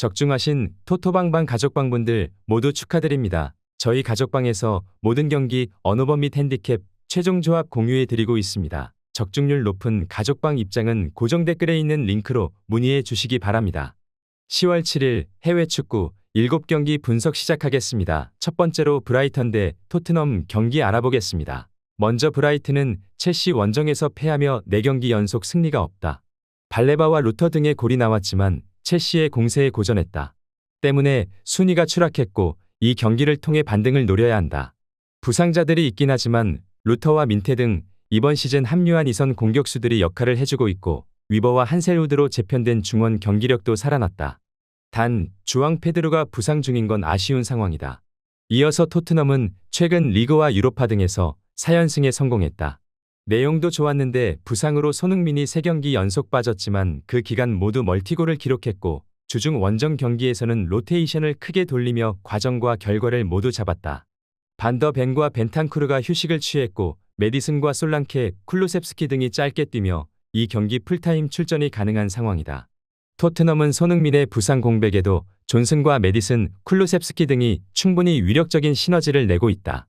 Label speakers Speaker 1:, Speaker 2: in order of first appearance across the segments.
Speaker 1: 적중하신 토토방방 가족방분들 모두 축하드립니다. 저희 가족방에서 모든 경기 언어번 및 핸디캡 최종 조합 공유해 드리고 있습니다. 적중률 높은 가족방 입장은 고정 댓글에 있는 링크로 문의해 주시기 바랍니다. 10월 7일 해외 축구 7경기 분석 시작하겠습니다. 첫 번째로 브라이턴 대 토트넘 경기 알아보겠습니다. 먼저 브라이튼은 첼시 원정에서 패하며 4경기 연속 승리가 없다. 발레바와 루터 등의 골이 나왔지만 첼시의 공세에 고전했다. 때문에 순위가 추락했고 이 경기를 통해 반등을 노려야 한다. 부상자들이 있긴 하지만 루터와 민테 등 이번 시즌 합류한 이선 공격수들이 역할을 해주고 있고 위버와 한셀우드로 재편된 중원 경기력도 살아났다. 단 주앙 페드로가 부상 중인 건 아쉬운 상황이다. 이어서 토트넘은 최근 리그와 유로파 등에서 4연승에 성공했다. 내용도 좋았는데 부상으로 손흥민이 3경기 연속 빠졌지만 그 기간 모두 멀티골을 기록했고 주중 원정 경기에서는 로테이션을 크게 돌리며 과정과 결과를 모두 잡았다. 반더 벤과 벤탄쿠르가 휴식을 취했고 메디슨과 솔랑케, 쿨루셉스키 등이 짧게 뛰며 이 경기 풀타임 출전이 가능한 상황이다. 토트넘은 손흥민의 부상 공백에도 존슨과 메디슨, 쿨루셉스키 등이 충분히 위력적인 시너지를 내고 있다.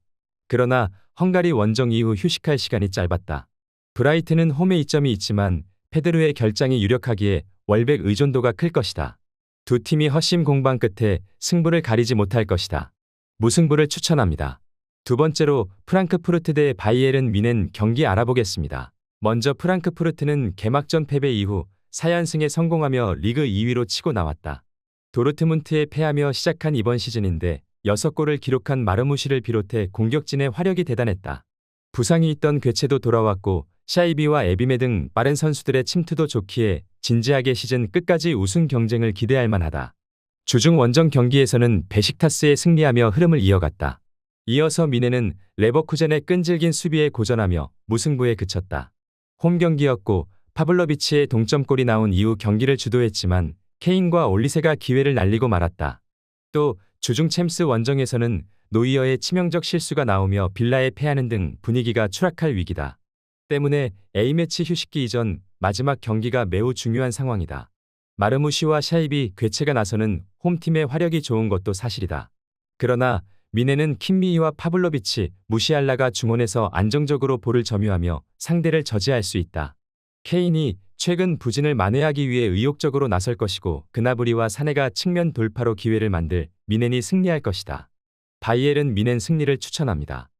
Speaker 1: 그러나 헝가리 원정 이후 휴식할 시간이 짧았다. 브라이튼은 홈에 이점이 있지만 페드로의 결장이 유력하기에 월백 의존도가 클 것이다. 두 팀이 헛심 공방 끝에 승부를 가리지 못할 것이다. 무승부를 추천합니다. 두 번째로 프랑크푸르트 대 바이에른 뮌헨 경기 알아보겠습니다. 먼저 프랑크푸르트는 개막전 패배 이후 4연승에 성공하며 리그 2위로 치고 나왔다. 도르트문트에 패하며 시작한 이번 시즌인데 6골을 기록한 마르무시를 비롯해 공격진의 화력이 대단했다. 부상이 있던 괴체도 돌아왔고 샤이비와 에비메 등 빠른 선수들의 침투도 좋기에 진지하게 시즌 끝까지 우승 경쟁을 기대할 만하다. 주중 원정 경기에서는 베식타스에 승리하며 흐름을 이어갔다. 이어서 뮌헨은 레버쿠젠의 끈질긴 수비에 고전하며 무승부에 그쳤다. 홈 경기였고 파블로비치의 동점골이 나온 이후 경기를 주도했지만 케인과 올리세가 기회를 날리고 말았다. 또 주중 챔스 원정에서는 노이어의 치명적 실수가 나오며 빌라에 패하는 등 분위기가 추락할 위기다. 때문에 A매치 휴식기 이전 마지막 경기가 매우 중요한 상황이다. 마르무시와 샤이비, 괴체가 나서는 홈팀의 화력이 좋은 것도 사실이다. 그러나 뮌헨은 킴미히와 파블로비치, 무시알라가 중원에서 안정적으로 볼을 점유하며 상대를 저지할 수 있다. 케인이 최근 부진을 만회하기 위해 의욕적으로 나설 것이고 그나브리와 사네가 측면 돌파로 기회를 만들 뮌헨이 승리할 것이다. 바이에른 뮌헨 승리를 추천합니다.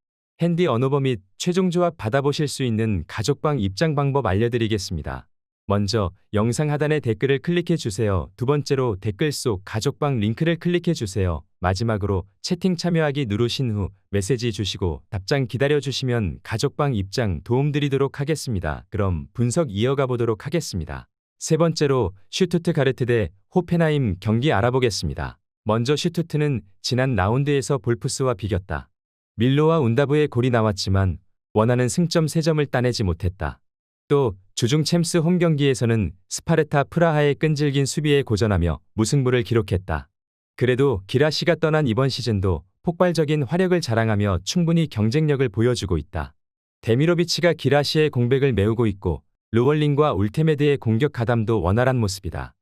Speaker 1: 핸디 언어버 및 최종 조합 받아보실 수 있는 가족방 입장 방법 알려드리겠습니다. 먼저 영상 하단의 댓글을 클릭해 주세요. 두 번째로 댓글 속 가족방 링크를 클릭해 주세요. 마지막으로 채팅 참여하기 누르신 후 메시지 주시고 답장 기다려 주시면 가족방 입장 도움드리도록 하겠습니다. 그럼 분석 이어가 보도록 하겠습니다. 세 번째로 슈투트가르트 대 호펜하임 경기 알아보겠습니다. 먼저 슈투트는 지난 라운드에서 볼프스와 비겼다. 밀로와 운다브의 골이 나왔지만 원하는 승점 3점을 따내지 못했다. 또 주중 챔스 홈 경기에서는 스파르타 프라하의 끈질긴 수비에 고전하며 무승부를 기록했다. 그래도 기라시가 떠난 이번 시즌도 폭발적인 화력을 자랑하며 충분히 경쟁력을 보여주고 있다. 데미로비치가 기라시의 공백을 메우고 있고 르월링과 울테메드의 공격 가담도 원활한 모습이다.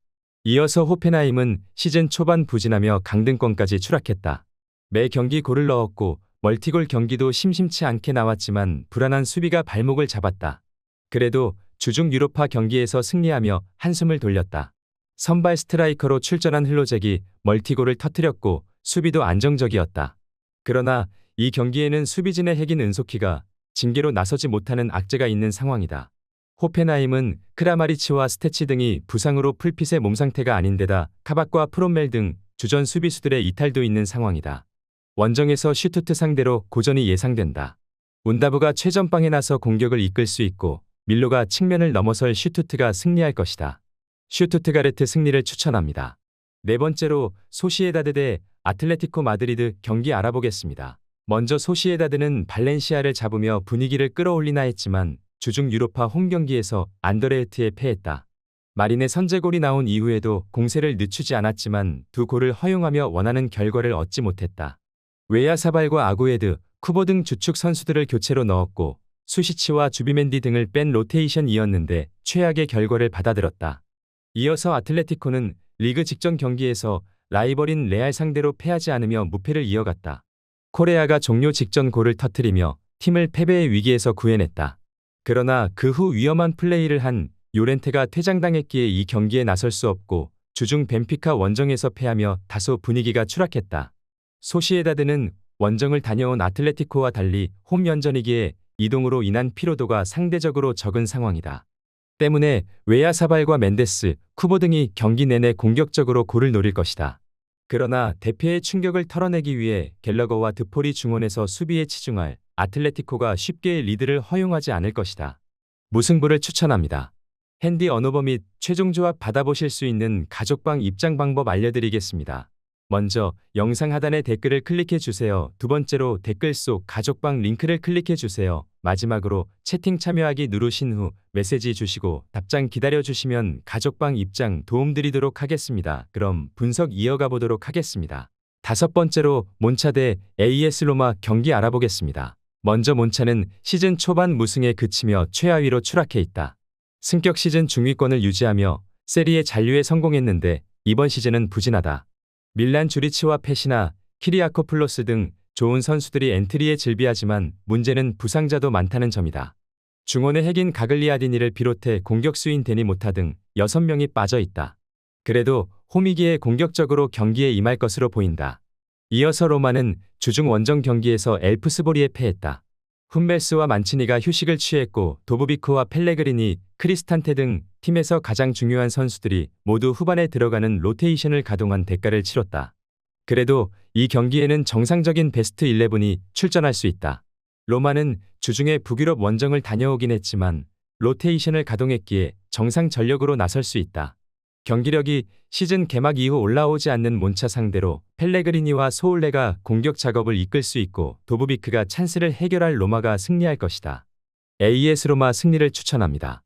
Speaker 1: 이어서 호펜하임은 시즌 초반 부진하며 강등권까지 추락했다. 매 경기 골을 넣었고 멀티골 경기도 심심치 않게 나왔지만 불안한 수비가 발목을 잡았다. 그래도 주중 유로파 경기에서 승리하며 한숨을 돌렸다. 선발 스트라이커로 출전한 흘로잭이 멀티골을 터뜨렸고 수비도 안정적이었다. 그러나 이 경기에는 수비진의 핵인 은소키가 징계로 나서지 못하는 악재가 있는 상황이다. 호펜하임은 크라마리치와 스테치 등이 부상으로 풀핏의 몸 상태가 아닌데다 카박과 프롬멜 등 주전 수비수들의 이탈도 있는 상황이다. 원정에서 슈투트 상대로 고전이 예상된다. 운다브가 최전방에 나서 공격을 이끌 수 있고 밀로가 측면을 넘어설 슈투트가 승리할 것이다. 슈투트가르트 승리를 추천합니다. 네 번째로 소시에다드 대 아틀레티코 마드리드 경기 알아보겠습니다. 먼저 소시에다드는 발렌시아를 잡으며 분위기를 끌어올리나 했지만 주중 유로파 홈 경기에서 안더레흐트에 패했다. 마린의 선제골이 나온 이후에도 공세를 늦추지 않았지만 두 골을 허용하며 원하는 결과를 얻지 못했다. 웨야사발과 아구에드, 쿠보 등 주축 선수들을 교체로 넣었고 수시치와 주비멘디 등을 뺀 로테이션이었는데 최악의 결과를 받아들었다. 이어서 아틀레티코는 리그 직전 경기에서 라이벌인 레알 상대로 패하지 않으며 무패를 이어갔다. 코레아가 종료 직전 골을 터뜨리며 팀을 패배의 위기에서 구해냈다. 그러나 그 후 위험한 플레이를 한 요렌테가 퇴장당했기에 이 경기에 나설 수 없고 주중 벤피카 원정에서 패하며 다소 분위기가 추락했다. 소시에다드는 원정을 다녀온 아틀레티코와 달리 홈 연전이기에 이동으로 인한 피로도가 상대적으로 적은 상황이다. 때문에 웨야사발과 멘데스, 쿠보 등이 경기 내내 공격적으로 골을 노릴 것이다. 그러나 대패의 충격을 털어내기 위해 갤러거와 드폴이 중원에서 수비에 치중할 아틀레티코가 쉽게 리드를 허용하지 않을 것이다. 무승부를 추천합니다. 핸디 언어버 및 최종 조합 받아보실 수 있는 가족방 입장 방법 알려드리겠습니다. 먼저 영상 하단의 댓글을 클릭해 주세요. 두 번째로 댓글 속 가족방 링크를 클릭해 주세요. 마지막으로 채팅 참여하기 누르신 후 메시지 주시고 답장 기다려 주시면 가족방 입장 도움드리도록 하겠습니다. 그럼 분석 이어가 보도록 하겠습니다. 다섯 번째로 몬차 대 AS 로마 경기 알아보겠습니다. 먼저 몬차는 시즌 초반 무승에 그치며 최하위로 추락해 있다. 승격 시즌 중위권을 유지하며 세리에 잔류에 성공했는데 이번 시즌은 부진하다. 밀란 주리치와 페시나, 키리아코플로스 등 좋은 선수들이 엔트리에 질비하지만 문제는 부상자도 많다는 점이다. 중원의 핵인 가글리아디니를 비롯해 공격수인 데니 모타 등 6명이 빠져 있다. 그래도 홈이기에 공격적으로 경기에 임할 것으로 보인다. 이어서 로마는 주중 원정 경기에서 엘프스보리에 패했다. 훈멜스와 만치니가 휴식을 취했고 도브비크와 펠레그리니, 크리스탄테 등 팀에서 가장 중요한 선수들이 모두 후반에 들어가는 로테이션을 가동한 대가를 치렀다. 그래도 이 경기에는 정상적인 베스트 11이 출전할 수 있다. 로마는 주중에 북유럽 원정을 다녀오긴 했지만 로테이션을 가동했기에 정상 전력으로 나설 수 있다. 경기력이 시즌 개막 이후 올라오지 않는 몬차 상대로 펠레그리니와 소울레가 공격 작업을 이끌 수 있고 도브비크가 찬스를 해결할 로마가 승리할 것이다. AS 로마 승리를 추천합니다.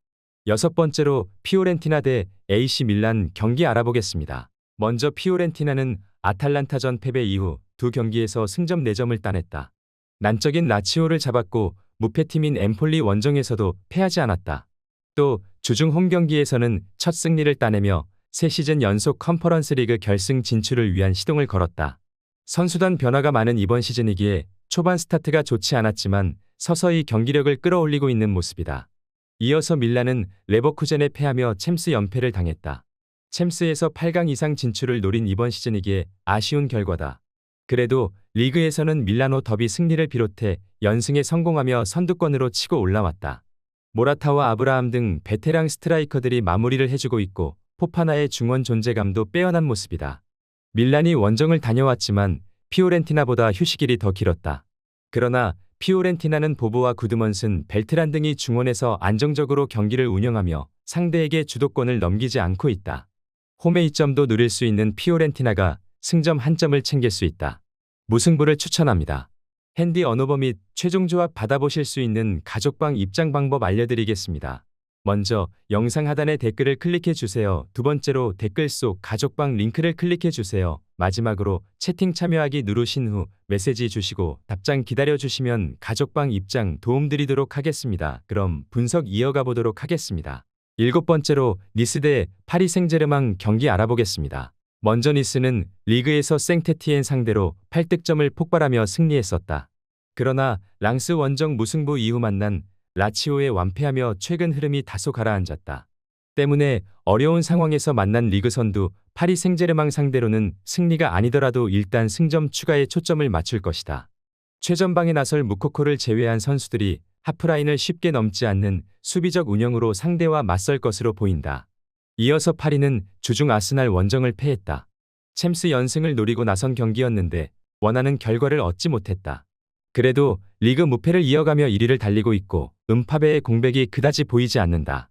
Speaker 1: 여섯 번째로 피오렌티나 대 AC 밀란 경기 알아보겠습니다. 먼저 피오렌티나는 아탈란타전 패배 이후 두 경기에서 승점 4점을 따냈다. 난적인 라치오를 잡았고 무패팀인 엠폴리 원정에서도 패하지 않았다. 또 주중 홈 경기에서는 첫 승리를 따내며 새 시즌 연속 컨퍼런스 리그 결승 진출을 위한 시동을 걸었다. 선수단 변화가 많은 이번 시즌이기에 초반 스타트가 좋지 않았지만 서서히 경기력을 끌어올리고 있는 모습이다. 이어서 밀란은 레버쿠젠에 패하며 챔스 연패를 당했다. 챔스에서 8강 이상 진출을 노린 이번 시즌이기에 아쉬운 결과다. 그래도 리그에서는 밀라노 더비 승리를 비롯해 연승에 성공하며 선두권으로 치고 올라왔다. 모라타와 아브라함 등 베테랑 스트라이커들이 마무리를 해주고 있고 포파나의 중원 존재감도 빼어난 모습이다. 밀란이 원정을 다녀왔지만 피오렌티나보다 휴식일이 더 길었다. 그러나 피오렌티나는 보보와 구드먼슨, 벨트란 등이 중원에서 안정적으로 경기를 운영하며 상대에게 주도권을 넘기지 않고 있다. 홈의 이점도 누릴 수 있는 피오렌티나가 승점 1점을 챙길 수 있다. 무승부를 추천합니다. 핸디 언어버 및 최종 조합 받아보실 수 있는 가족방 입장 방법 알려드리겠습니다. 먼저 영상 하단의 댓글을 클릭해 주세요. 두 번째로 댓글 속 가족방 링크를 클릭해 주세요. 마지막으로 채팅 참여하기 누르신 후 메시지 주시고 답장 기다려 주시면 가족방 입장 도움드리도록 하겠습니다. 그럼 분석 이어가 보도록 하겠습니다. 일곱 번째로 니스 대 파리 생제르맹 경기 알아보겠습니다. 먼저 니스는 리그에서 생테티엔 상대로 8득점을 폭발하며 승리했었다. 그러나 랑스 원정 무승부 이후 만난 라치오에 완패하며 최근 흐름이 다소 가라앉았다. 때문에 어려운 상황에서 만난 리그 선두 파리 생제르맹 상대로는 승리가 아니더라도 일단 승점 추가에 초점을 맞출 것이다. 최전방에 나설 무코코를 제외한 선수들이 하프라인을 쉽게 넘지 않는 수비적 운영으로 상대와 맞설 것으로 보인다. 이어서 파리는 주중 아스날 원정을 패했다. 챔스 연승을 노리고 나선 경기였는데 원하는 결과를 얻지 못했다. 그래도 리그 무패를 이어가며 1위를 달리고 있고 음파베의 공백이 그다지 보이지 않는다.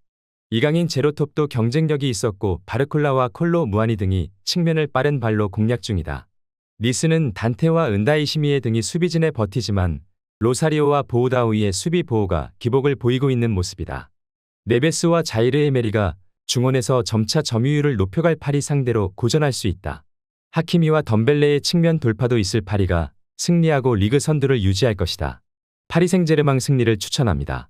Speaker 1: 이강인 제로톱도 경쟁력이 있었고 바르콜라와 콜로 무아니 등이 측면을 빠른 발로 공략 중이다. 니스는 단테와 은다이시미에 등이 수비진에 버티지만 로사리오와 보우다우이의 수비 보호가 기복을 보이고 있는 모습이다. 네베스와 자이르 에메리가 중원에서 점차 점유율을 높여갈 파리 상대로 고전할 수 있다. 하키미와 덤벨레의 측면 돌파도 있을 파리가 승리하고 리그 선두를 유지할 것이다. 파리 생제르맹 승리를 추천합니다.